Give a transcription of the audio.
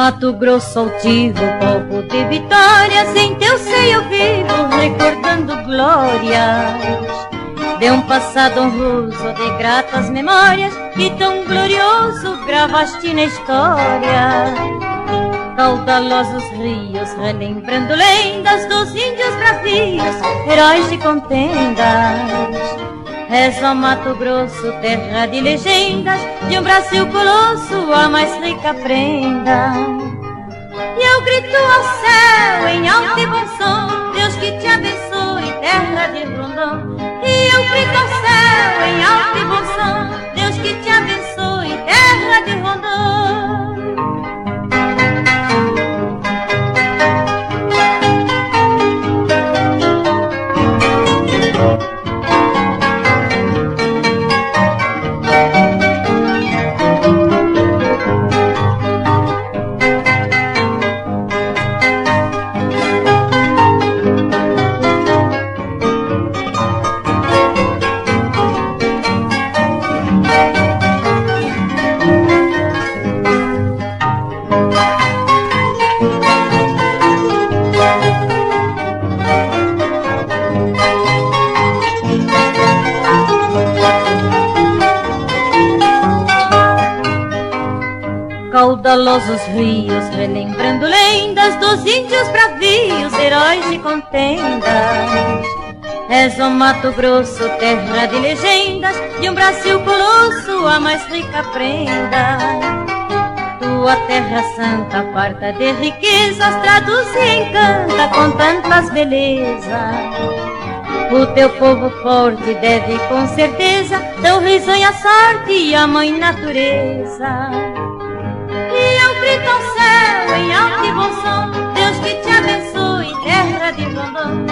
Mato Grosso altivo, povo de vitórias, em teu seio vivo, recordando glórias de um passado honroso, de gratas memórias, que tão glorioso gravaste na história. Caudalosos rios, relembrando lendas dos índios bravios, heróis de contendas. És, ó Mato Grosso, terra de legendas, de um Brasil colosso, a mais rica prenda. E eu grito ao céu em alto e bom som, Deus que te abençoe, terra de Rondon. E eu grito ao céu em alto e bom som, Deus que te abençoe, terra de Rondon. Caudalosos rios, relembrando lendas dos índios bravios, heróis de contendas. És, ó Mato Grosso, terra de legendas, de um Brasil colosso, a mais rica prenda. Tua terra santa, farta de riquezas, traduz e encanta com tantas belezas. O teu povo forte deve com certeza tão risonha sorte e a mãe natureza. E eu grito ao céu em alto e bom som, Deus que te abençoe, terra de Rondon.